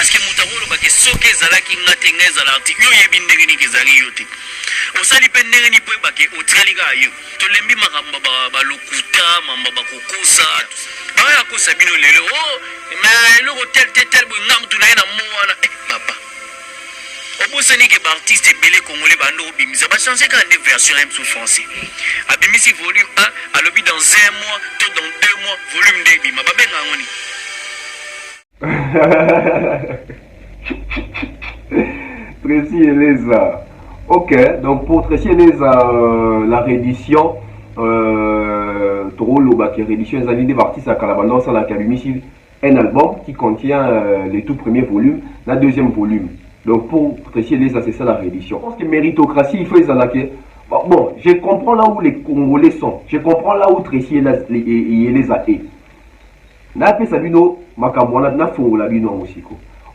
parce que mutakolo bake soke ezalaki ngate nga ezalaki yo yebi ndenge nini ezali yo te osali mpe ndenge nini mpo bake otikali kaka yo tolembi makambo balokuta mamba bakokosa baya kosa bino lelo mais eloko tel boye nga mutu na ye na mo wana papa obosani ke baartiste ebele congolais bando obimisa bachange kaka nde version m sous français abimisi volume 1 alobi dans 1 mois to dans 2 mois volume 2 ebima babenga yango nini Tracy Eleza. Ok, donc pour Tracy Eleza, la réédition, qui réédition les années des artistes à Calabandon, ça la ici un album qui contient les tout premiers volumes, la deuxième volume. Donc pour Tracy Eleza, c'est ça la réédition. Je pense que méritocratie, il faut les attaquer. Bon, je comprends là où les Congolais sont. Je comprends là où Tracy Eleza est.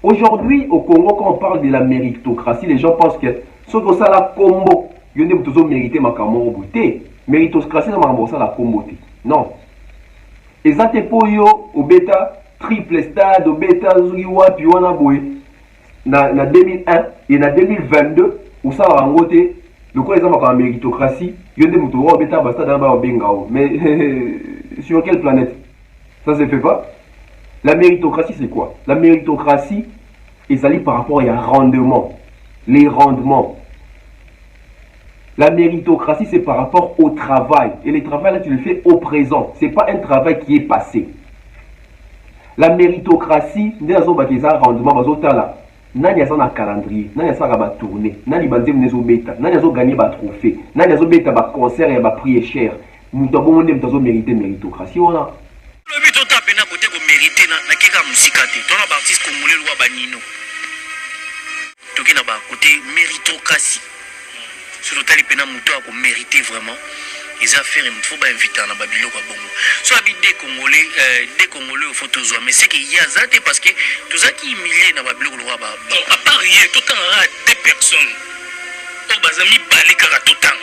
Aujourd'hui, au Congo, quand on parle de la méritocratie, les gens pensent que ce que ça la combo, il y a des mérité ma beauté. Méritocratie, ça la combo. Non. Et ça te pour yo au bêta triple stade, au bêta zuriwa puis on a boué. Na 2001 et na 2022 où ça va engoter. Le quoi les gens la méritocratie, il y a des moutons au bêta basta dans le bengao. Mais sur quelle planète? Ça se fait pas. La méritocratie, c'est quoi? La méritocratie, ils allient par rapport à un rendement. Les rendements. La méritocratie, c'est par rapport au travail. Et le travail, là, tu le fais au présent. Ce n'est pas un travail qui est passé. La méritocratie, il y a un rendement. Nani a un calendrier, nani a un tournée, nani a gagné un trophée, nani a gagné un concert et un prix cher. Nous avons mérité méritocratie. lobi tota pena kote ko mériter na keka musika te tona ba artiste congolais lwa banino toki na ba côté méritocratie sur tali pena muto ko mériter vraiment les affaires il faut ba inviter na babilo kwa bongo so abi des congolais au photo zo mais c'est qu'il y a zate parce que tout ça qui humilié na babilo lwa ba à part hier tout temps deux personnes o bazami balé kaka tout temps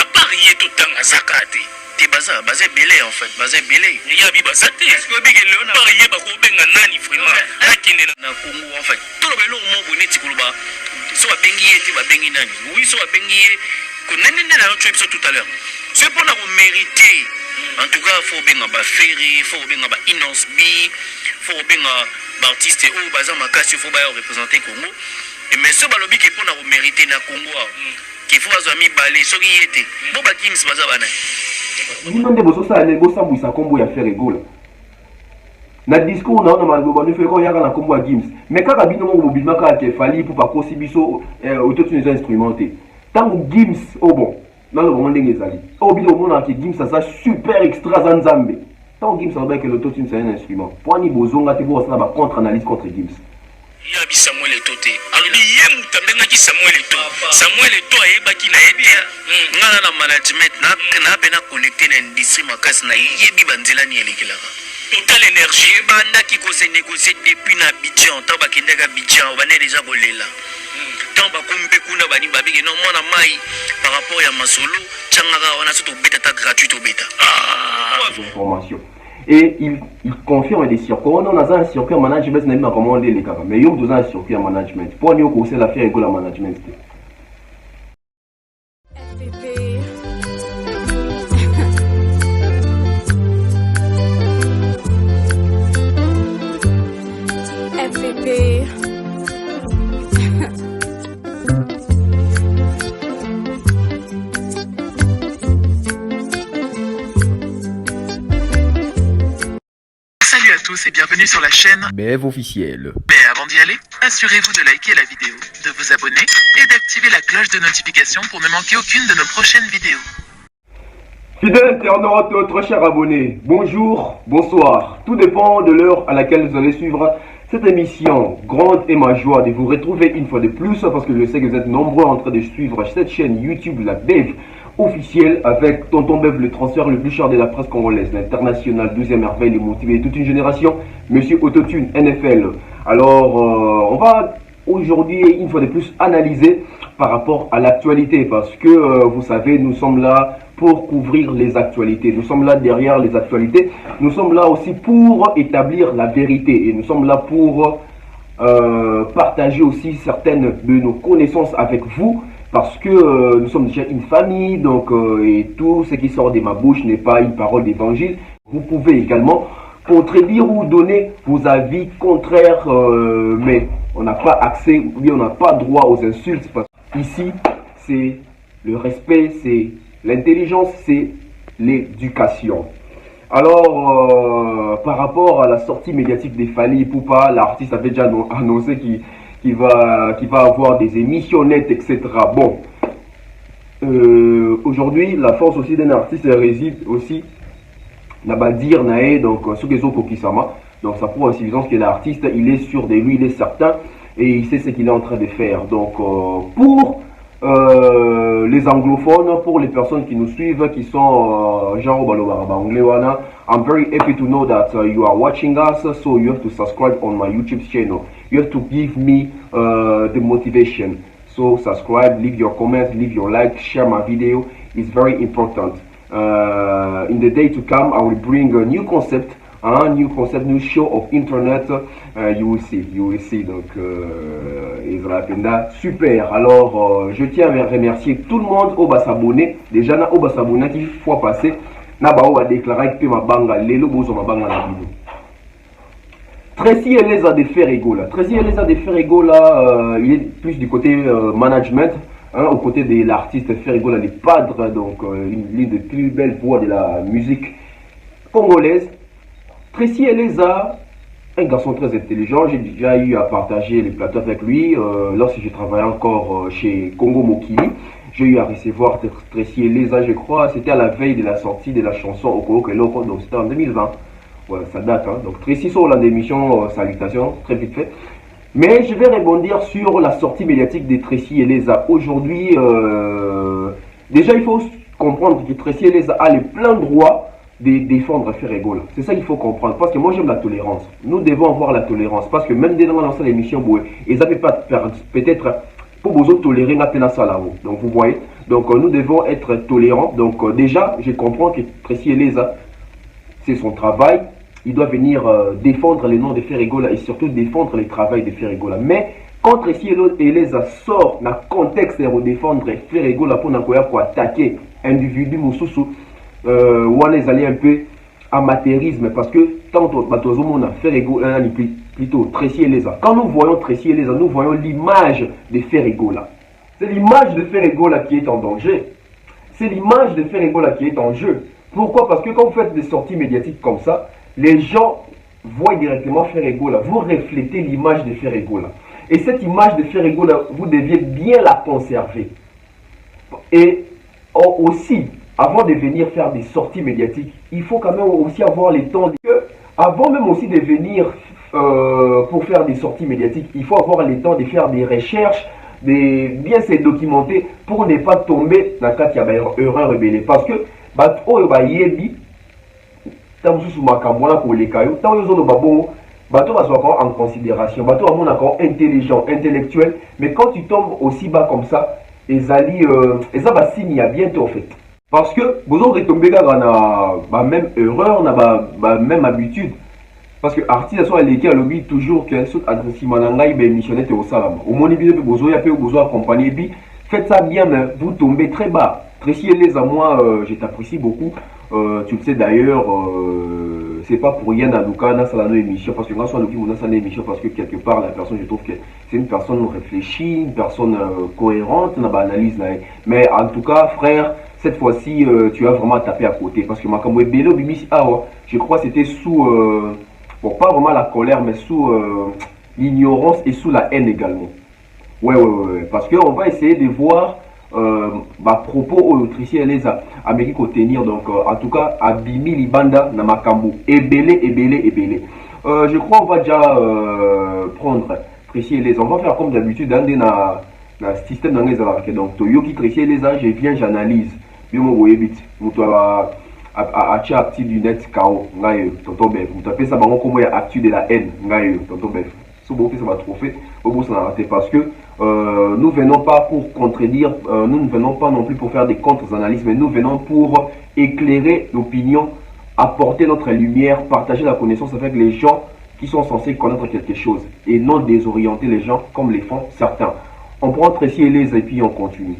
à part hier tout temps zakate te baza belé en fait baza belé il y a bi baza te est-ce que big leona ba yeba ko benga nani vraiment akine na Congo en fait tout le belo mo boniti kuluba so ba bengi yeti ba bengi nani oui so ba bengi ko nene na notre épisode tout à l'heure c'est pour na ko mériter en tout cas faut benga ba ferry faut benga ba Inons B faut benga ba artiste ou baza makasi faut ba représenter Congo et mais so ba lobi ke pour na ko mériter na Congo qu'il faut baza mi balé so ki yete bo ba kims baza bana Nous avons ça à combo à faire égale. Na discours on a mal fait quoi y a la combo à Gims. Mais quand la bino mobile maka qui fallait pour pas aussi biso autotune instrumenté. Tant que Gims oh bon, dans le moment des ali. Au bino mon qui Gims ça super extra zanzambe. Tant Gims ça veut que l'autotune c'est un instrument. Pour ni bozonga te bo ça va contre analyse contre Gims. Ya bi Samuel Etote. Alobi ye mutambenga ki Samuel Etote. Samuel Etote ayebaki na yebi ngana na management na pena connecter na industrie makasi na yebi banzela ni elekelaka. Total énergie banda ki ko se négocier depuis na Abidjan, tant ba kindeka Abidjan, ba ne déjà bolela. Tant ba kombe kuna bani babige non mona mai par rapport ya masolo changaka wana soto beta ta gratuit au beta. Information. Et il confirme des circuits. On a un circuit en management, mais comment on les cas. Mais il y a un circuit en management. Pour nous, c'est l'affaire école en management. Salut à tous et bienvenue sur la chaîne BF officiel. Mais avant d'y aller, assurez-vous de liker la vidéo, de vous abonner et d'activer la cloche de notification pour ne manquer aucune de nos prochaines vidéos. Fidèles internautes, très chers abonnés, bonjour, bonsoir. Tout dépend de l'heure à laquelle vous allez suivre cette émission. Grande est ma joie de vous retrouver une fois de plus parce que je sais que vous êtes nombreux en train de suivre cette chaîne YouTube, la BF officielle, avec Tonton Bev, le transfert le plus cher de la presse congolaise, l'international, 12e merveille, les motivés, toute une génération, Monsieur Autotune, NFL. Alors, on va aujourd'hui, une fois de plus, analyser par rapport à l'actualité, parce que, vous savez, nous sommes là pour couvrir les actualités. Nous sommes là derrière les actualités. Nous sommes là aussi pour établir la vérité. Et nous sommes là pour partager aussi certaines de nos connaissances avec vous, parce que nous sommes déjà une famille, donc et tout ce qui sort de ma bouche n'est pas une parole d'évangile. Vous pouvez également contredire ou donner vos avis contraires, mais on n'a pas accès, ou bien on n'a pas droit aux insultes, parce qu'ici, c'est le respect, c'est l'intelligence, c'est l'éducation. Alors, par rapport à la sortie médiatique des Fally Ipupa, l'artiste avait déjà annoncé qu'il va avoir des émissions nettes, etc. Bon, aujourd'hui, la force aussi d'un artiste réside aussi dans le dire nae, donc ce que Kokisama. Donc ça prouve en suffisance que l'artiste, il est sûr de lui, il est certain et il sait ce qu'il est en train de faire. Donc pour les anglophones, pour les personnes qui nous suivent, qui sont genre anglais, I'm very happy to know that you are watching us, so you have to subscribe on my YouTube channel. You have to give me the motivation. So subscribe, leave your comments, leave your like, share my video. It's very important. In the day to come, I will bring a new concept, new show of internet. You will see. Donc, super. Alors, je tiens à remercier tout le monde au bas s'abonner. Déjà, na au bas s'abonner qui fois passé, na ba va déclarer que ma banga lelo bozo ma banga na bino. Tracy Eleza de Ferrego là. Tracy Eleza de Ferrego là, il est plus du côté management. Aux côtés de l'artiste Ferrego, les padres, donc l'une des plus belles voix de la musique congolaise. Tracy Eleza, un garçon très intelligent, j'ai déjà eu à partager les plateaux avec lui. Lorsque je travaillais encore chez Congo Mokili, j'ai eu à recevoir Tracy Eleza, je crois, c'était à la veille de la sortie de la chanson Okolo Keloko, donc c'était en 2020. Voilà, ça date. Donc Tracy sur la démission, salutations, très vite fait. Mais je vais rebondir sur la sortie médiatique de Tracy Eleza. Aujourd'hui, déjà il faut comprendre que Tracy Eleza a le plein droit de défendre Ferrego. C'est ça qu'il faut comprendre. Parce que moi j'aime la tolérance. Nous devons avoir la tolérance. Parce que même dès dans l'émission, ils n'avaient pas peut-être pour vous tolérer la salle. Donc vous voyez. Donc nous devons être tolérants. Donc déjà, je comprends que Tracy Eleza, c'est son travail. Il doit venir défendre les noms de Ferrego et surtout défendre le travail de Ferrego. Mais quand Tracy Eleza sort dans le contexte de défendre Ferrego pour attaquer individu Moussousou, on les aller un peu amateurisme parce que tant que Ferrego plutôt Tracy Eleza. Quand nous voyons Tracy Eleza, nous voyons l'image de Ferrego. C'est l'image de Ferrego qui est en danger. C'est l'image de Ferrego qui est en jeu. Pourquoi? Parce que quand vous faites des sorties médiatiques comme ça, les gens voient directement Ferrego vous reflétez l'image de Ferrego et cette image de Ferrego vous deviez bien la conserver. Et aussi, avant de venir faire des sorties médiatiques, il faut quand même aussi avoir le temps avant même aussi de venir pour faire des sorties médiatiques, il faut avoir le temps de faire des recherches, de bien se documenter pour ne pas tomber dans le cas de erreur rebelle. Parce que en considération, intelligent, intellectuel, mais quand tu tombes aussi bas comme ça, ils ont signe à bientôt en fait. Parce que vous aurez tombé dans la même erreur, dans la même habitude. Parce que l'artiste soit l'équipe à lobby toujours que ce adresse manangai ben missionnaire au salam. Au moins il besoin accompagner, faites ça bien, mais vous tombez très bas. Tracy Eleza, moi, je t'apprécie beaucoup. Tu le sais d'ailleurs, c'est pas pour rien dans la émission, parce que moi, dans la émission, parce que quelque part, la personne, je trouve que c'est une personne réfléchie, une personne cohérente dans l'analyse. Mais en tout cas, frère, cette fois-ci, tu as vraiment tapé à côté. Parce que je crois que c'était sous, bon, pas vraiment la colère, mais sous l'ignorance et sous la haine également. Ouais. Parce qu'on va essayer de voir propos au Tracy Eleza Amérique au tenir. Donc en tout cas Abimi Libanda na makambo ebele. Je crois on va déjà prendre Tracy Eleza. On va faire comme d'habitude dans le système d'anglais. Donc Toyoki Tracy Eleza, je viens, j'analyse bien mon webit à actu du net KO ngayo tonton bef. Vous tapez ça bango comme actu de la haine ngayo tonton bef. Ça va trophée parce que nous ne venons pas pour contredire, nous ne venons pas non plus pour faire des contre-analyses, mais nous venons pour éclairer l'opinion, apporter notre lumière, partager la connaissance avec les gens qui sont censés connaître quelque chose et non désorienter les gens comme les font certains. On prend Tracy Eleza et puis on continue.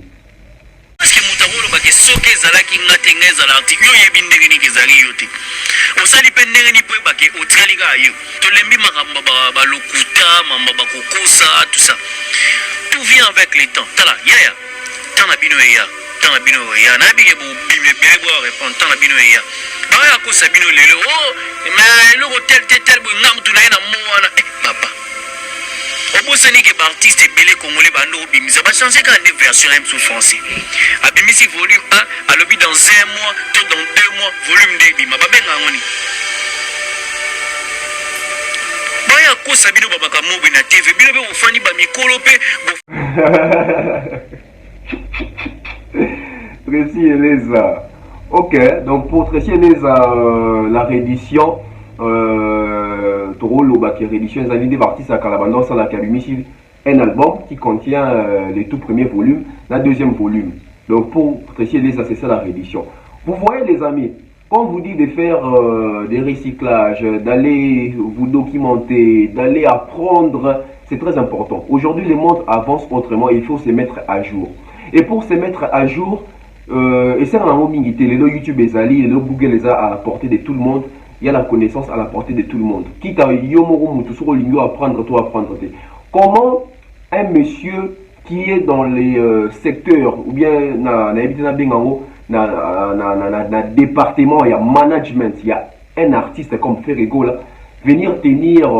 Parce que Moutaro, bah, que soke zalaki ngatenga zalati, yo yebindenge ni kezali yote. Osali pendenge ni pe bah que otrali ga yo. Tolembi makamba ba lokuta, mamba ba kokosa, tout ça. Tout vient avec le temps. Tala, ya. Tana bino ya. Tana bino ya. Na bige bo bime bien bo répondre tana bino ya. Ba ya ko sabino lelo. Oh, mais le hôtel tel bo ngam tu na na mo wana. Papa. Obosani ke ba artiste belé congolais ba ndo bimisa ba changer quand des versions même sous français. Abimisi volume 1, à l'obi dans 1 mois, tout dans 2 mois, volume 2 bima ba benga ngoni. Baya ko sabino baba ka mo na TV bino be ofani ba mikolo pe. Tracy Eleza. Ok, donc pour Tracy Eleza, la réédition, Toro qui réédition, les des artistes à Calabandon, ça la Kalumisi, un album qui contient les tout premiers volumes, la deuxième volume. Donc pour Tracy Eleza, c'est ça la réédition. Vous voyez les amis, quand on vous dit de faire des recyclages, d'aller vous documenter, d'aller apprendre, c'est très important. Aujourd'hui, le monde avance autrement, il faut se mettre à jour. Et pour se mettre à jour, et c'est dans le YouTube et le Google les a à la portée de tout le monde. Il y a la connaissance à la portée de tout le monde. Quitte à apprendre, toi apprendre. Comment un monsieur qui est dans les secteurs ou bien dans département, il y a management, il y a un artiste comme Ferrego là, venir tenir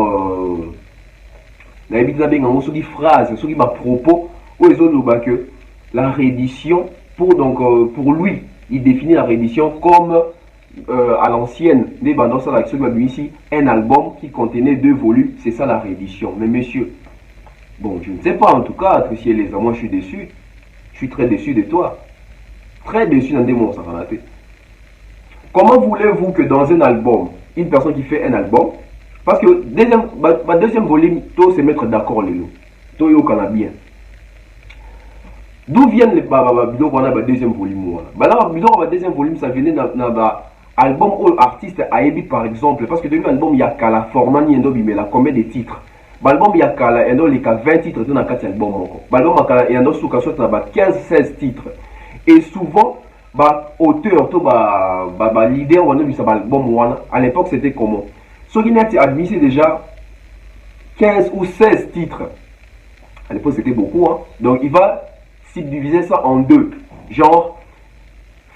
des phrases, des propos où ils ont que la réédition pour lui, il définit la réédition comme à l'ancienne des bandes ici un album qui contenait 2 volumes, c'est ça la réédition. Mais monsieur, bon, je ne sais pas en tout cas, Tracy Eleza, moi je suis déçu, je suis très déçu de toi, très déçu dans des mots, ça va rater. Comment voulez-vous que dans un album, une personne qui fait un album, parce que deuxième volume, tout se mettre d'accord les lots, tout est au Canadien. D'où viennent les bidons qu'on a le deuxième volume? Là, le deuxième volume, ça venait dans l'album ou artiste Aebi par exemple. Parce que dans l'album, il y a qu'à la format, il y a combien de titres? L'album, il y a qu'à il y a 20 titres dans l'album. L'album, il y a 15-16 titres. Et souvent, auteur, leader, l'album, à l'époque, c'était comment? Ce qui a admis déjà 15 ou 16 titres. À l'époque, c'était beaucoup. Hein? Donc, il va diviser ça en 2, genre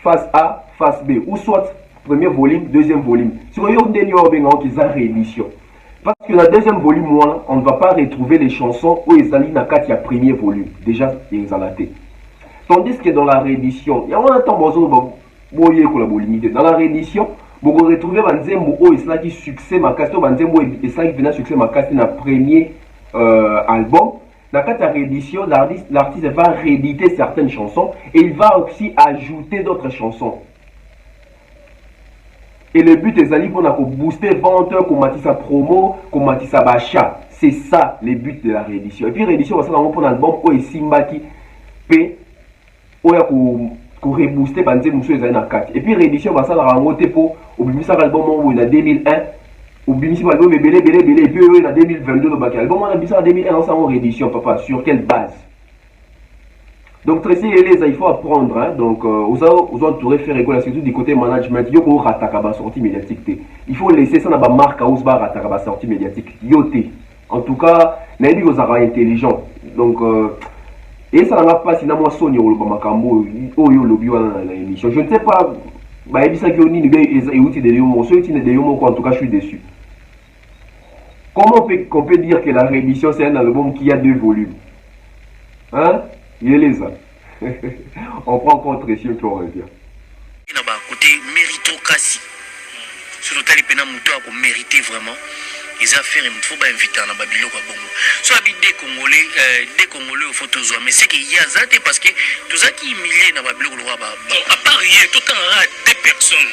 face A, face B, ou soit premier volume, deuxième volume. Si vous avez une réédition, parce que la deuxième volume, on ne va pas retrouver les chansons où ils allaient dans le premier volume, déjà ils ont laté. Tandis que dans la réédition, il y a un temps dans la réédition, vous retrouvez un zembo où il qui succès ma casse, un zembo et ça qui venait succès ma casse dans le premier album. Dans la réédition, l'artiste va rééditer certaines chansons et il va aussi ajouter d'autres chansons. Et le but est pour booster vente, pour sa promo, pour sa bacha. C'est ça le but de la réédition. Et puis réédition, on va faire un album où il Simbaki P où pour rebooster Banzé Moussou et Zaina 4. Et puis réédition, on va faire un autre pour oublier l'album où il a 2001. Ou bien si l'album est belé, et puis il y a 2022 le bac. L'album on a mis ça en 2001 en réédition, papa. Sur quelle base? Donc Tracy Eleza, il faut apprendre. Hein? Donc vous entourez faire école, surtout du côté management. Il faut rataka la sortie médiatique. Il faut laisser ça dans la marque à Ousba rataka la sortie médiatique. Yoté. En tout cas, n'a dit aux arabes intelligents. Donc et ça n'a pas si n'a moi sonné au Bamakambo au yo lobby dans l'émission. Je ne sais pas. Bah il dit ça que on y et outils de Yomo, ceux qui ne de Yomo en tout cas je suis déçu. Comment on peut dire que la réédition c'est un album qui a 2 volumes? Hein? Il est les uns. On prend compte Tracy et on revient. Côté méritocratie. Sur le tali pena mouto a mérité vraiment. Les affaires, il faut pas inviter à Babylone à Bongo. Soit des Congolais au photo, mais c'est qu'il y a ça parce que tout ça qui est millier dans Babylone à part hier, tout le temps, 2 personnes.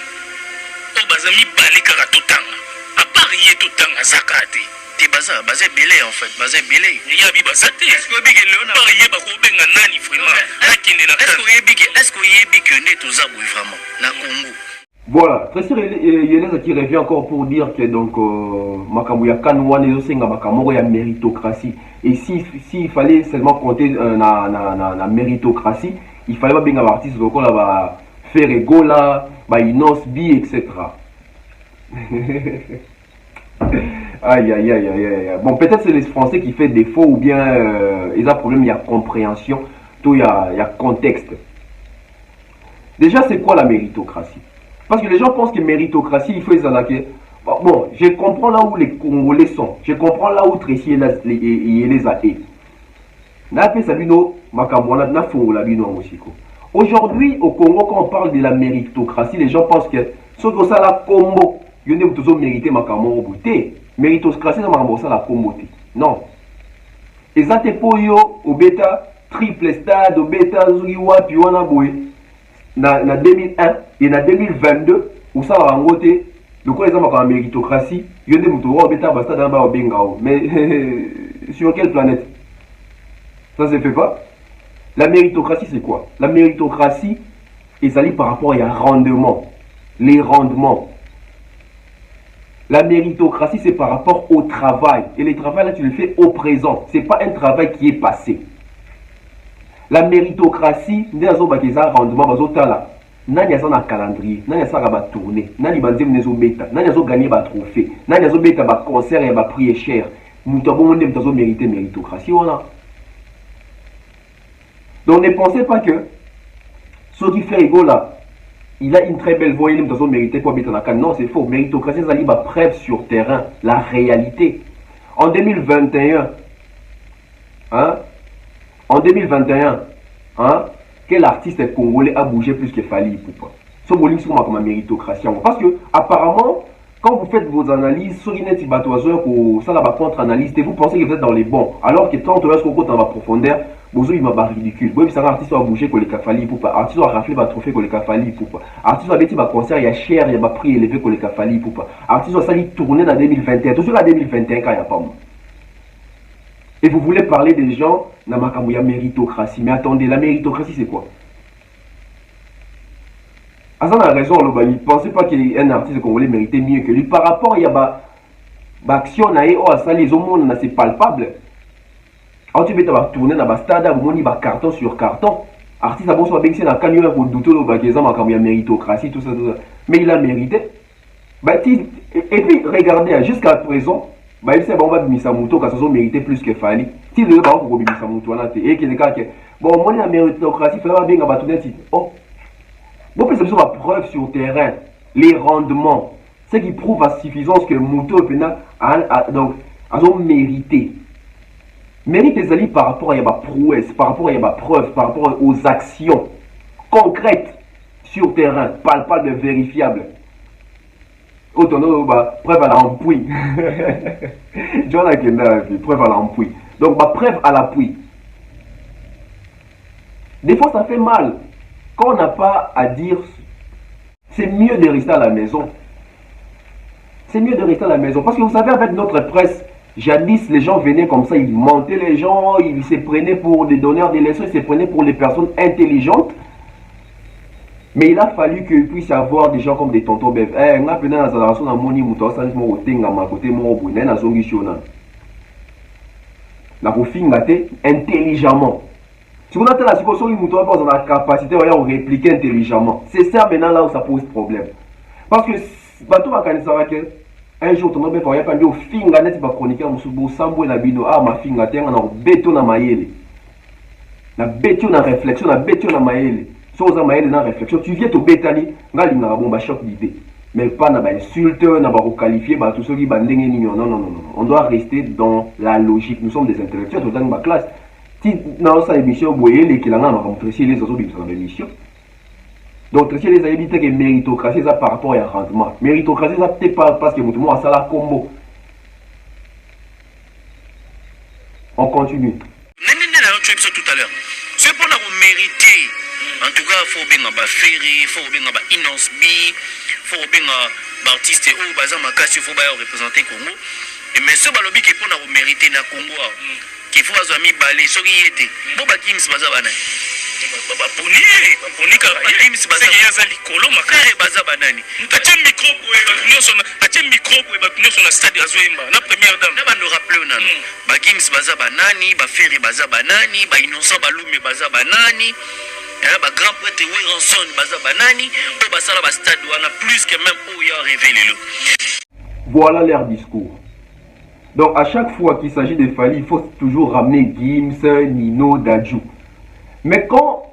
Au bazami balika tout le temps. À part hier, tout le temps, à Zakate. T'es bazar belé en fait, bazar belé. Il y a bibazate. Est-ce que big léon par hier, bah qu'on benga nani vraiment. Est-ce que y est big que né tout ça vraiment na Congo. Voilà, Tracy Yeleza qui revient encore pour dire que donc Makambu ya Kanouane Yosenga Makamoro ya méritocratie. Et s'il fallait seulement compter na méritocratie, il fallait pas bien avoir artiste donc là va faire Egola, ba Inos Bi, etc. Aïe aïe aïe aïe aïe. Bon, peut-être c'est les Français qui fait défaut ou bien ils ont problème, il y a compréhension, tout il y a contexte. Déjà, c'est quoi la méritocratie? Parce que les gens pensent que méritocratie, il faut les attaquer. Bon, je comprends là où les Congolais sont. Je comprends là où Tracy et les a et. Aujourd'hui, au Congo, quand on parle de la méritocratie, les gens pensent que ce que ça la combo, il y a toujours mérité ma camoro bouté. Méritocratie, ça m'a la combo. Non. Et ça, c'est pour yo, au bêta, triple stade, au bêta, zuriwa, puis on a boué. Na 2001 et na 2022 où ça va en côté le quoi les hommes en méritocratie il y a des moutons au bêta basta dans bas bengao mais sur quelle planète ça se fait pas. La méritocratie c'est quoi? La méritocratie est alliée par rapport à rendement, les rendements. La méritocratie c'est par rapport au travail et le travail là tu le fais au présent, c'est pas un travail qui est passé. La méritocratie, nous avons un rendement, nous avons un calendrier, nous avons un tournée, nous avons gagné un trophée, nous avons gagné un concert et un prix cher. Nous avons mérité méritocratie. Donc ne pensez pas que ce qui fait Ego là, il a une très belle voix, il a mérité pour habiter dans la canne. Non, c'est faux. Méritocratie, c'est une preuve sur terrain, la réalité. En 2021, hein? En 2021, hein, quel artiste congolais a bougé plus que Fally Ipupa? Ce bowling sur ma méritocratie. Parce que, apparemment, quand vous faites vos analyses, sur une ça la contre-analyse, vous pensez que vous êtes dans les bons. Alors que quand on est dans la profondeur, vous avez un ridicule. Vous savez, un artiste a bougé que les Fally Ipupa, artiste a raflé un trophée que les Fally Ipupa, artiste a bêti un concert, il y a cher, il y a un prix élevé que les Fally Ipupa, artiste a sali tourné dans 2021, toujours en 2021 quand il n'y a pas moi. Et vous voulez parler des gens, il y a méritocratie. Mais attendez, la méritocratie c'est quoi? Azan a raison, il ne pensait pas qu'un artiste congolais méritait mieux que lui. Par rapport à l'action, c'est palpable. Alors tu veux tourner dans le stade, vous avez carton sur carton. Artiste a beau soit bien dans le camion pour douter il y a méritocratie, tout ça. Mais il a mérité. Et puis regardez, jusqu'à présent, il sait bon va bimisa muto ka sozo mérité plus que Fally. Si le ba ko bimisa muto na te et que le cas que bon moi la méritocratie fait bien ba tout net. Oh. Bon c'est la preuve sur terrain, les rendements, ce qui prouve à suffisance que muto pena donc a mérité. Mérite les alliés par rapport à ma prouesse, par rapport à ma preuve, par rapport aux actions concrètes sur terrain, palpables, vérifiables. Preuve à l'ampouille. Preuve à l'ampouille. Donc, preuve à l'appui. Des fois, ça fait mal. Quand on n'a pas à dire, c'est mieux de rester à la maison. C'est mieux de rester à la maison. Parce que vous savez, avec notre presse, jadis, les gens venaient comme ça, ils montaient les gens, ils se prenaient pour des donneurs de leçons, ils se prenaient pour les personnes intelligentes. Mais il a fallu qu'il puisse y avoir des gens comme des tontons bébés. Eh, on a pris dans la génération de Moni Mouta, ça dit moi au tenga ma côté moi au bout, n'a zongi shona. La refingate intelligemment. Si vous avez la situation où Mouta pas la capacité de répliquer intelligemment, c'est ça maintenant là où ça pose problème. Parce que bateau va connaître ça que un jour ton bébé va pas dire au finga net va chroniquer musubo sambo na bino ah ma finga tenga na beto na mayele. Na beto na réflexion na beto na mayele. Sans une réflexion, tu viens au bétali, on choc d'idée. Mais pas dans l'insulte, on va qualifier tout ce qui est non. On doit rester dans la logique. Nous sommes des intellectuels, dans ma classe. Si dans cette émission, vous voyez les gens ont les autres dans l'émission. Donc, les gens ont dit que méritocratie, ça par rapport à rendement. Méritocratie, ça peut-être pas parce que vous avez ça combo. On continue. Tout à l'heure. C'est pour nous mériter. En tout cas, il faut bien avoir Ferry, il faut bien avoir Inosbi, il faut bien avoir artiste ou bazar makasi, il faut bien représenter Congo. Et mais ce balobi qui pour nous mériter na Congo, qui faut avoir mis balé, ce qui était. Bon bah Kings bazar bana. baponi kaka Gims baza yaza likolo makare baza banani atie microbe bato nyonso na stade azoyemba na première dame na bando rappelé nano ba Gims baza banani ba Ferry baza banani ba Innocent Balume baza banani ba grand prêtre Werenson baza banani po basala ba stade wana plus que même po ya révélé le. Voilà leur discours. Donc à chaque fois qu'il s'agit de Fally, il faut toujours ramener Gims, Nino, Dadju. Mais quand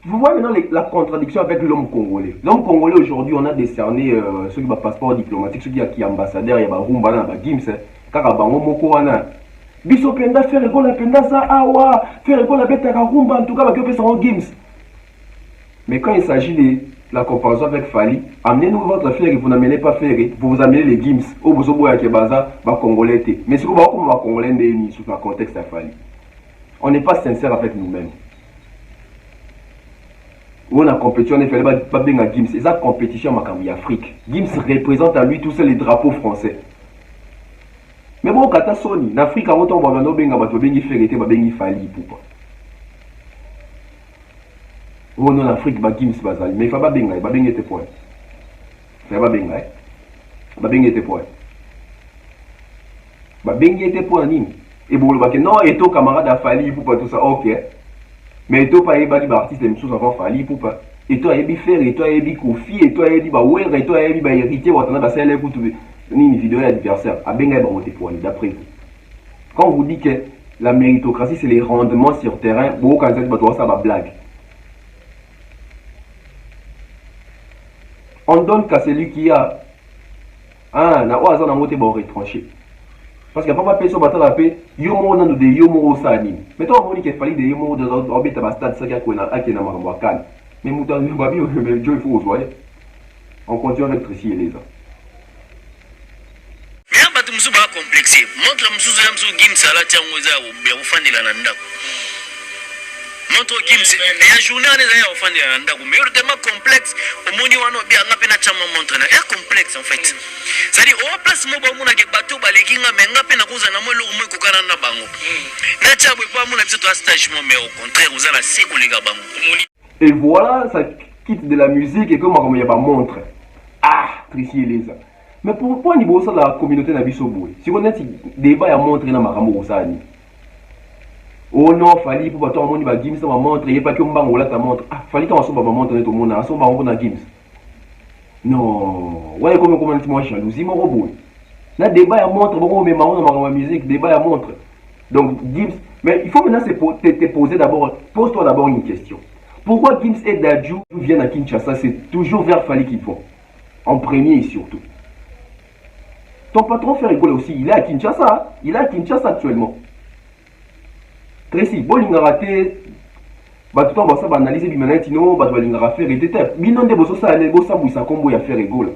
vous voyez maintenant la contradiction avec l'homme congolais. L'homme congolais aujourd'hui, on a décerné ceux qui ont passeport diplomatique, ceux qui ont ambassadeur, il y a Rumba, il y a Gims, car bango moko wana. Biso penda faire école penda ça awa, faire école beta Rumba en tout cas parce que ça Gims. Mais quand il s'agit de la comparaison avec Fally, amenez-nous votre frère et vous n'amenez pas frère, vous amenez les Gims. Au bozobo ya kebaza, ba congolais té. Mais si vous voyez comment va congolais ndeni sous le contexte de Fally. On n'est pas sincère avec nous-mêmes. On a compétition, on a fait pas bien à Gims. C'est ça compétition en Afrique. Gims représente à lui tout seul les drapeaux français. Mais bon, quand Sony, en Afrique, on va bien bien Fally pour oh non, en Afrique, Gims bazali. Mais il faut pas bien, il faut bien être point. Il faut pas bien, il faut bien être point. Il faut bien être point. Et bon, non, et toi, camarade à Fally pour pas tout ça, ok. Mais toi, pas les artistes, les choses avant Fally pour pas. Et toi, il faire, et toi, il Kofi, et toi, il et toi, il héritier, ou attendant, c'est pour trouver une vidéo d'adversaire. À bien, il va point, d'après vous. Quand vous dites que la méritocratie, c'est les rendements sur terrain, beaucoup quand vous ça va blague. On donne qu'à celui qui a un hasard dans le retranché. Parce qu'il n'y a pas de personne qui a fait yomo nando de yomo sani. Mais toi on dit qu'il fallait des yomo de l'objet à stade ça qui a na maramwakan. Mais mouton babi il faut voir. On continue avec Tracy et les autres. Mais un bateau msou ba complexé. Montre msou za msou Gims ala tiango za o fandela na ndako. Montre Gims et un journée on est à fandela na ndako. Mais le tellement complexe au moni wana bien ngapé na chama montre na. C'est complexe en fait. C'est-à-dire au place mo ba mona ke bateau balekinga mais ngapé na koza na mo lo mo kokana na bango. Na tchabwe pa mona biso to stage mo mais au contraire oza na seko lega bango. Et voilà, ça quitte de la musique et comme il y a pas montre. Ah, Tracy et les autres. Mais pourquoi niveau ça la communauté na biso boy? Si on a un débat à montrer na makambo osani. Oh non, Fally pour bato amoni ba Gims ça va montrer, il pas que mbango là ta montre. Ah, Fally quand on va montrer tout le monde, on va on na Gims. Non, ouais comme moi jalousie mon robot. Na débat à montre, bon mais marron dans ma musique, débat à montre. Donc Gims, mais il faut maintenant te poser d'abord, pose-toi d'abord une question. Pourquoi Gims et Dadju viennent à Kinshasa? C'est toujours vers Fally qu'ils vont. En premier et surtout. Ton patron fait rigoler aussi. Il est à Kinshasa. Il est à Kinshasa actuellement. Tracy, bon, il a raté. Bah, tout le temps, on va analyser. Il m'a dit non, bah, il a fait rigoler. Binon de bosso, ça allait, bossa, boussa, combo, il a fait rigoler.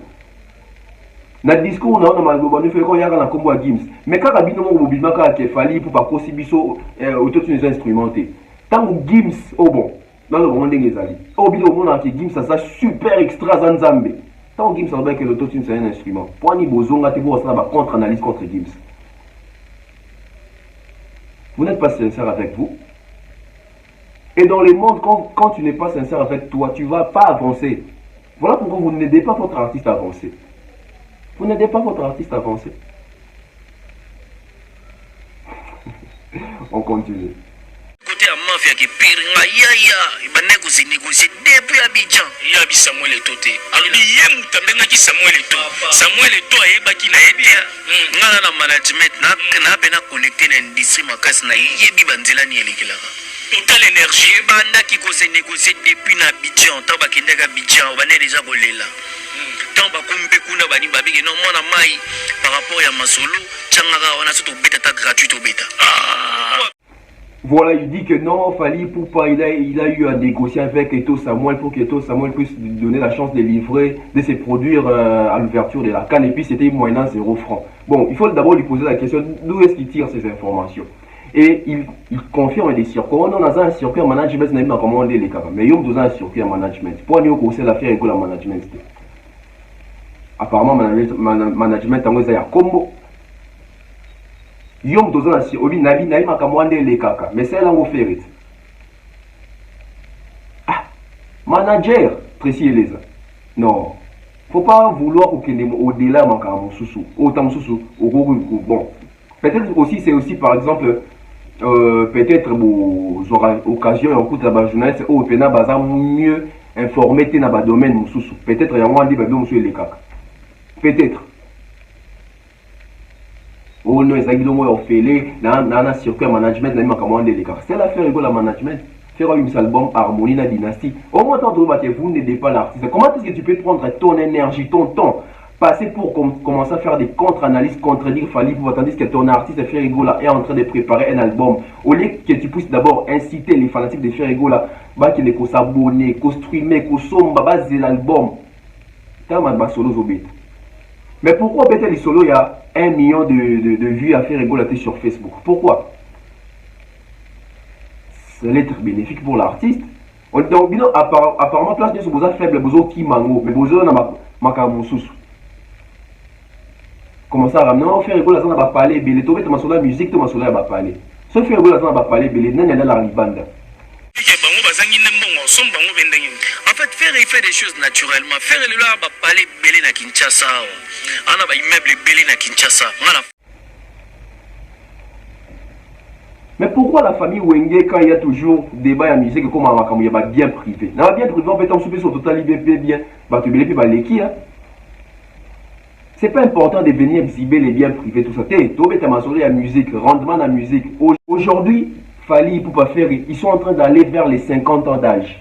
Dans le discours, on a mal fait qu'on y a un combo à Gims. Mais quand il y a un mobile, il Fally pour pas qu'on s'y bisse autour instrumenté. Tant que Gims, oh bon. Dans le monde des alliés. Au bout du monde, Gims, ça super extra Zanzambe. Tant que Gims, ça veut dire que l'autotune c'est un instrument. Pour un besoin, tu vas faire contre-analyse contre Gims. Vous n'êtes pas sincère avec vous. Et dans le monde, quand tu n'es pas sincère avec toi, tu ne vas pas avancer. Voilà pourquoi vous n'aidez pas votre artiste à avancer. Vous n'aidez pas votre artiste à avancer. On continue. Côté à mafia qui pire ya ba négocier depuis Abidjan ya bi Samuel Eto'o alors ye mutambenga ki Samuel Eto'o ayebaki na yebia ngana na management na bena connecter na industrie makasi na yebi banzela ni elekelaka total énergie banda ki ko se négocier depuis na Abidjan tant ba kindeka Abidjan ba ne déjà bolela tant ba kumbe kuna bani babike non mona mai par rapport ya masolo changaka wana surtout beta ta gratuit au beta. Voilà, il dit que non, Fally Ipupa, il a eu à négocier avec Eto'o Samuel pour qu'Eto'o Samuel puisse lui donner la chance de livrer, de se produire à l'ouverture de la CAN. Et puis c'était moyennant 0 francs. Bon, il faut d'abord lui poser la question, d'où est-ce qu'il tire ces informations? Et il confirme des circuits. On a un circuit en management, on a commandé les cas. Mais il y a un circuit en management. Pour aller au conseil d'affaires et la management. Apparemment, management, on a un combo. Yom doza na si obi nabi na ima kamwande le kaka mais c'est là on fait. Manager, Tracy Eleza. Non. Faut pas vouloir au-delà autant bon. Peut-être aussi, c'est aussi par exemple, peut-être aux occasions, en coup de la journaliste, au Pena Baza mieux informé dans le domaine. Peut-être il y a un dit peut-être. Oh non, ils ont fait un circuit management, c'est l'affaire de la management. Faire un album Harmonie na dynastie. Au moins, vous n'aidez pas l'artiste. Comment est-ce que tu peux prendre ton énergie, ton temps, passer pour commencer à faire des contre-analyses, contredire Fali, tandis que ton artiste Ferrigola est en train de préparer un album. Au lieu que tu puisses d'abord inciter les fanatiques de Ferrigola, qui ne s'abonner, streamer, somba, baser l'album. Mais pourquoi peut-être les solos, il y a 1 million de vues à Ferrigola sur Facebook? Pourquoi? Ça allait être bénéfique pour l'artiste. Donc, apparemment, place de ce besoin faible, besoin qui mango, mais besoin de makamoussous. Comment ça ramener? On fait rigoler, ça n'a pas parlé, belé, tu vas la musique, tu vas pas parler. Ce fait rigoler, ça n'a pas parlé, belé, n'a pas la ribanda. En fait, faire il fait des choses naturellement. Faire le là, va parler belé na Kinshasa. On a un immeuble belé na Kinshasa. Mais pourquoi la famille Wenge, quand il y a toujours débat à musique, comme il y a bien privé? Dans le bien privé, on peut tomber sur total liberté bien, c'est pas important de venir exhiber les biens privés, tout ça. Tu la musique, rendement de la musique. Aujourd'hui, Fali, pour pas faire, ils sont en train d'aller vers les 50 ans d'âge.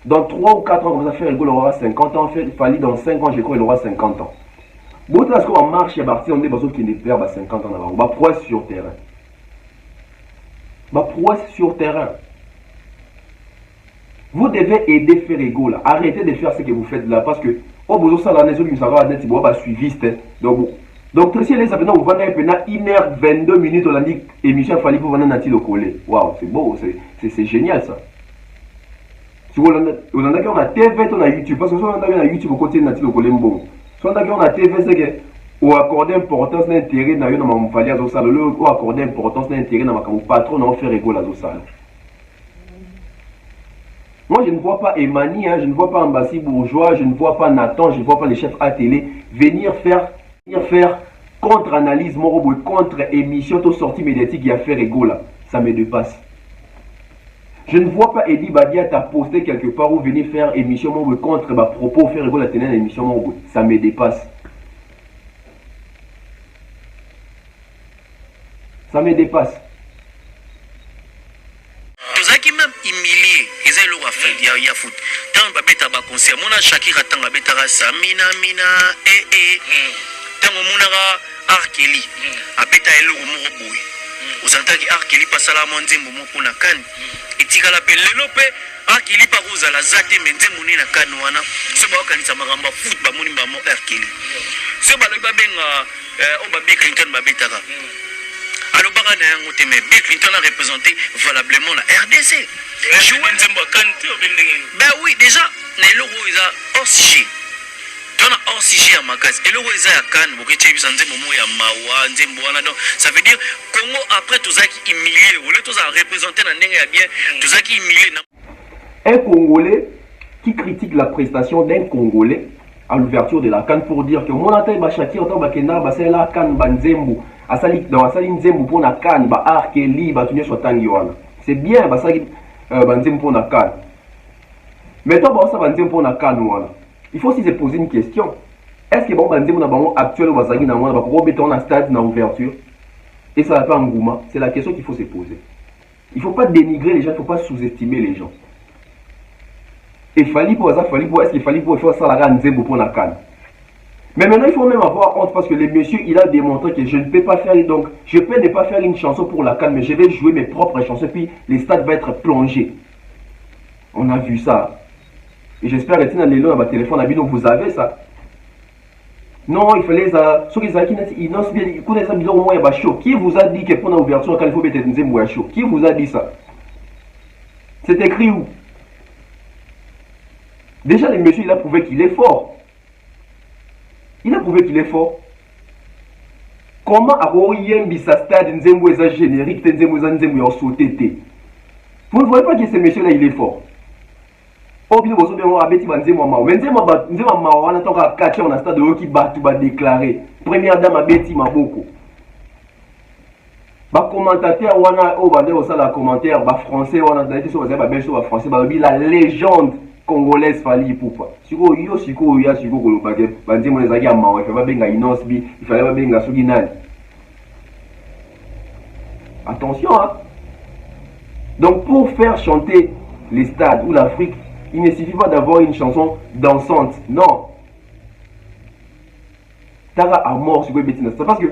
Dans 3 ou 4 ans, on va faire, il aura 50 ans. Fali, dans 5 ans, je crois, il aura 50 ans. Bon, parce qu'on marche, il y a parti, on est besoin qu'il ait 50 ans d'avant. On va prouver sur terrain. On va prouver sur terrain. Vous devez aider Ferrigo là. Arrêtez de faire ce que vous faites là. Parce que, au bout de ça, la maison du Misara, c'est bon, suiviste. Donc, Tracy Eleza, vous vendez 1h22 minutes, on a dit, émission Fali pour vendre Nati le coller. Waouh, c'est beau, c'est génial ça. Si vous on a TV, on a YouTube. Parce que si on a YouTube, on continue Nati le coller, bon. Si on a TV, c'est que, ou accorder importance d'intérêt dans le Fali à Zosal, ou accorder importance d'intérêt dans le patron, on fait Ferrigo à Zosal. Moi, je ne vois pas Emani, je ne vois pas Ambassi Bourgeois, je ne vois pas Nathan, je ne vois pas les chefs à télé venir faire contre-analyse, contre-émission, toute sortie médiatique et à faire là. Ça me dépasse. Je ne vois pas Eddie Badia t'a posté quelque part ou venir faire émission contre propos, faire la télé émission. Ça me dépasse. Ça me dépasse. Ya foot tant babeta ba concert mona Shakira tanga betara samina mina tango monaka Arkeli abeta eloko moko boye ozantaki Arkeli pasala monzembo moko na kani etikala pe lelo pe Arkeli pa kozala zate menzembo ni na kani wana so ba kanisa magamba foot ba moni ba mo Arkeli so ba lo ba benga on ba Bill Clinton ba betaka alors banga na yango te mais Bill Clinton a représenté valablement la RDC. Ben oui, déjà, les logos ils ont hors sujet. Dans la hors sujet à Makas, et le logos ils ont à Cannes, ça veut dire Congo après tout ça qui humilié, ou tout ça représenté dans le bien, tout ça qui humilié. Un Congolais qui critique la prestation d'un Congolais à l'ouverture de la Cannes pour dire que mon attaque Bachakir dans Bakena, c'est la Cannes Banzembo, à Sali dans la salle Nzembo pour la Cannes, Arkeli, Batunia Sotangiwana. C'est bien, parce que pour la canne. Mais toi, ça va pour la canne. Il faut aussi se poser une question. Est-ce que bon banzem na bango actuel ou bazagi na mwana ba ko beton na stade na ouverture et ça va pas engouement? C'est la question qu'il faut se poser. Il faut pas dénigrer les gens, il faut pas sous-estimer les gens. Et Fali pour ça, est-ce qu'il fallait pour faire ça la nzembo pour la canne? Mais maintenant, il faut même avoir honte parce que le monsieur, il a démontré que je ne peux pas faire, donc je peux ne pas faire une chanson pour la canne, mais je vais jouer mes propres chansons, puis les stades vont être plongés. On a vu ça. Et j'espère que dans les lots, dans votre téléphone, donc vous avez ça. Non, il fallait ça. Ceux qui ont qui vous a dit que pour l'ouverture, quand il faut mettre un chaud? Qui vous a dit ça? C'est écrit où? Déjà, le monsieur, il a prouvé qu'il est fort. Il a prouvé qu'il est fort. Comment avoir yembi sa stade nzembo eza générique te nzembo eza nzembo ya sauté te? Vous ne voyez pas que ce monsieur-là, il est fort. Oh, bien, vous avez dit que vous avez mais on a tant qu'à on a stade de qui bat tout va déclarer. Première dame a bêti ma beaucoup. Bah commentateur on a au bandé au la commentaire bah français on a dit sur bah belge sur français bah la légende congolaise Fally Ipupa. Siko yo siko ya siko ko lobake ba ndimo les agi amawa il fallait benga inosbi il fallait benga suginal. Attention hein. Donc pour faire chanter les stades ou l'Afrique, il ne suffit pas d'avoir une chanson dansante. Non. Tara à mort sur Betina. C'est parce que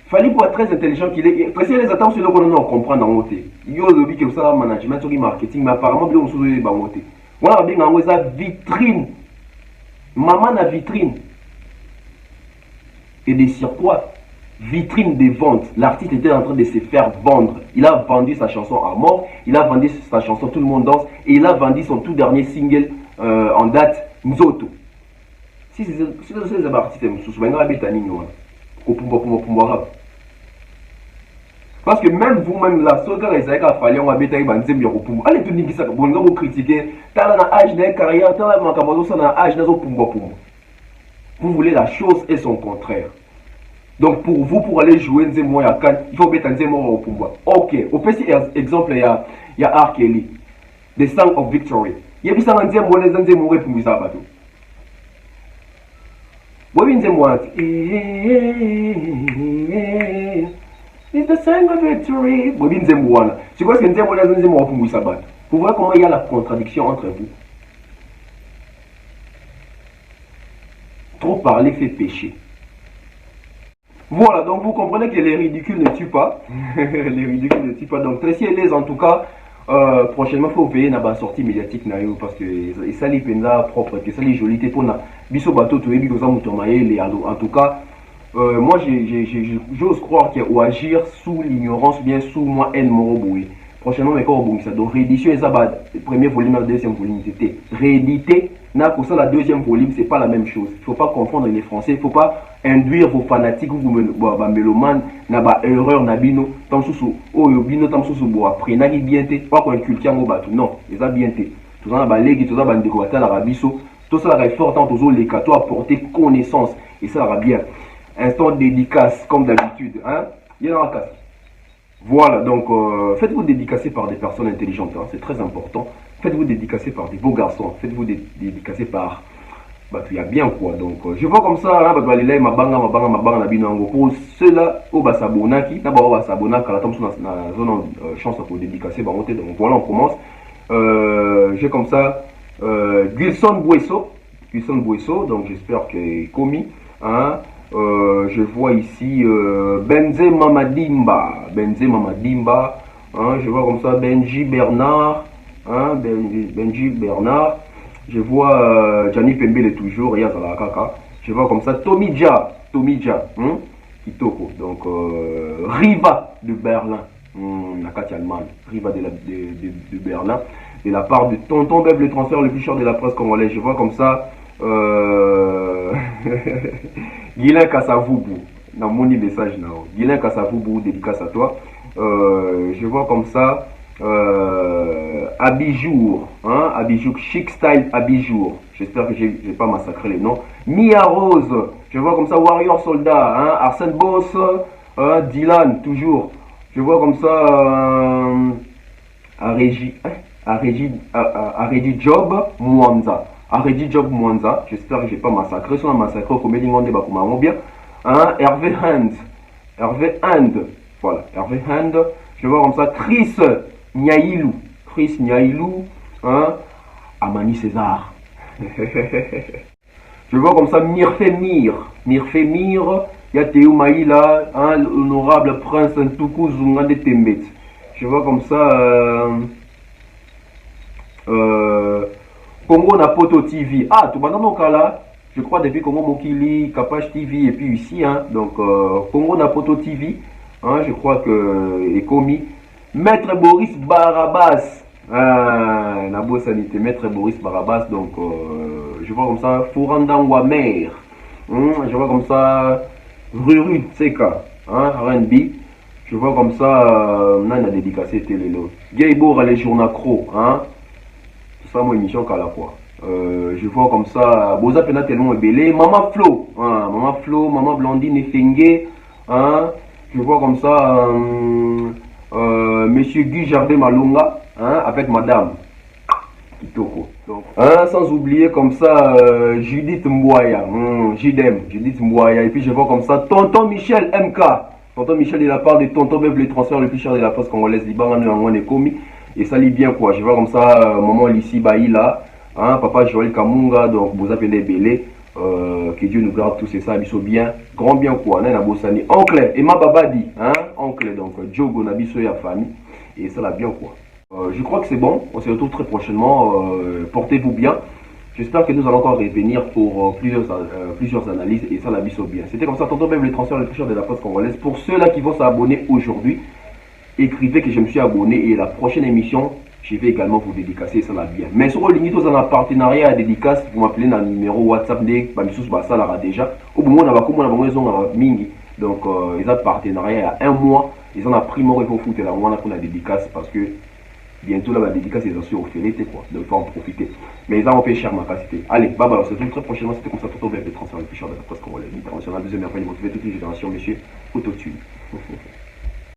Fally pour être très intelligent qu'il est. Précis les attentes sur le qu'on on comprend dans l'autre. Il y a le que ça management sur le marketing, mais apparemment bien on sous les bangoté. On a bien en ça vitrine. Maman a vitrine. Et des circuits. Vitrine des ventes. L'artiste était en train de se faire vendre. Il a vendu sa chanson à mort. Il a vendu sa chanson Tout le monde danse. Et il a vendu son tout dernier single en date, Nzoto. Si c'est les artistes, parce que même vous-même là, ce gars, il a fallu on va mettre un banzem bien au poumon. Allez tout dire ça, bon gars vous critiquer. T'as la âge de carrière, t'as la macabro ça na âge de poumon. Vous voulez la chose et son contraire. Donc pour vous, pour aller jouer Nzemo ya Kan, il faut mettre Nzemo au pouvoir. Ok, au petit exemple, il y a R. Kelly, The Song of Victory. Il y a ça Nzemo, les Nzemo pour ça bateau. Oui, Nzemo, it's the Song of Victory. Oui, Nzemo, c'est quoi ce que Nzemo, les Nzemo pour ça bateau. Vous voyez comment il y a la contradiction entre vous. Trop parler fait pécher. Voilà, donc vous comprenez que les ridicules ne tuent pas. Les ridicules ne tuent pas. Donc, Tracy Ellis, en tout cas, prochainement, il faut veiller à la sortie médiatique. Parce que ça, les penza propre, que ça, les jolités pour na biso bateau, tout les en tout cas, moi, j'ose croire qu'il y a agir sous l'ignorance, bien sous moi, haine moroboué. Prochainement, mais quand ça. Donc, réédition, le premier volume, le deuxième volume, c'était réédité. Pour ça, la deuxième volume, c'est pas la même chose. Il ne faut pas confondre les Français. Il ne faut pas induire vos fanatiques ou vos mélomanes na ba erreur na bino. Tant sous oyo bino tant sous bo après na bien té pas qu'on inculque en batu. Non, ils a bien té. Tout ça ba légui tout ça ba ndeko la rabiso. Tout ça la fort tant aux les cato apporter connaissance et ça va bien. Instant dédicace comme d'habitude, hein. Il y a la casse. Voilà, donc faites-vous dédicacer par des personnes intelligentes, hein, c'est très important. Faites-vous dédicacer par des beaux garçons, faites-vous dédicacer par... Bah, il y a bien quoi, donc je vois comme ça, hein, bah, les ma banga, na binango. Pour ceux-là, au bas s'abonnaki, d'abord au bas s'abonnaki, la tombe sur la zone chance pour dédicacer, bah, donc voilà, on commence. J'ai comme ça, Gilson Buesso, donc j'espère qu'il est commis, hein. Je vois ici Benzema Madimba, hein, je vois comme ça Benji Bernard, hein, Benji Bernard, je vois Gianni Pembele toujours, Kaka. Je vois comme ça Tommy Dia, hein, Kitoko, donc Riva de Berlin, Nakati Allemagne, Riva de Berlin, de la part de Tonton Beb, le transfert le plus cher de la presse congolaise. Je vois comme ça Guilain Kassavoubou, dans mon message now. Guilain Kassavoubou, dédicace à toi. Je vois comme ça Abijour, hein, Abijour, Chic Style Abijour. J'espère que j'ai pas massacré les noms. Mia Rose, je vois comme ça Warrior Soldat, hein, Arsène Boss, Dylan, toujours. Je vois comme ça Arégi Job Mwanza. Arrêtez Job Mwanza, j'espère que je n'ai pas massacré. Si on a massacré, comme il dit, bien. Hein, Hervé Hand, voilà, Hervé Hand. Je vois comme ça Chris Nyailou, hein, Amani César. Je vois comme ça Mirfemir, il y a Théo Maïla, hein, l'honorable prince Ntoukou Zunga de Tembet. Je vois comme ça Congo Napoto TV. Ah, tout dans nos cas là, je crois depuis Congo Mokili, Kapage TV et puis ici, hein, donc Congo Napoto TV, hein, je crois que est commis. Maître Boris Barabas, Nabo Sanité, Maître Boris Barabas, donc je vois comme ça Fourandangwa Mère, je vois comme ça Ruru CK, hein, R&B, je vois comme ça Nan a dédicacé Télélo. Gaybor, les journaux Cro, hein. C'est ça, mon émission qu'à la fois. Je vois comme ça, Boza Pena tellement belé. Maman Flo, hein. Maman Blondine et Fengue, hein. Je vois comme ça, Monsieur Guy Jardin Malunga, hein, avec Madame Kitoko. Donc, hein, sans oublier comme ça, Judith Mbouaya, Judith Mbouaya. Et puis je vois comme ça, Tonton Michel MK. Tonton Michel de la part de Tonton Bev, les transferts le plus cher de la presse congolaise, Liban, on est commis. Et ça lit bien quoi. Je vois comme ça, maman Lissi Baïla, hein, papa Joël Kamunga, donc Boza Pene Belé. Que Dieu nous garde tous ces ça, biso bien, grand bien quoi, n'a bossani. Oncle, Emma Babadi, hein, oncle, donc Diogo Nabiso et la famille, et ça l'a bien quoi. Je crois que c'est bon, on se retrouve très prochainement, portez-vous bien. J'espère que nous allons encore revenir pour plusieurs analyses et ça l'a biso bien. C'était comme ça, tantôt même les transferts les plus chers de la presse congolaise. Pour ceux-là qui vont s'abonner aujourd'hui, écrivez que je me suis abonné et la prochaine émission, je vais également vous dédicacer, ça l'a bien. Mais sur le limite, dans un partenariat à dédicace, vous m'appelez dans le numéro WhatsApp de Bamisous Bassala déjà. Au bout, on a mingi. Donc, ils ont partenariat il y a un mois. Ils ont appris moi, il faut foutre la moine pour la dédicace parce que bientôt la dédicace est aussi offerte quoi. Donc, il faut en profiter. Mais ils ont fait cher ma capacité. Allez, bye bye, on se retrouve très prochainement. C'était comme ça, tout vers le transfert le plus cher de la presse congolaise internationale. Deuxième appel, motiver toute une génération, monsieur Autotune.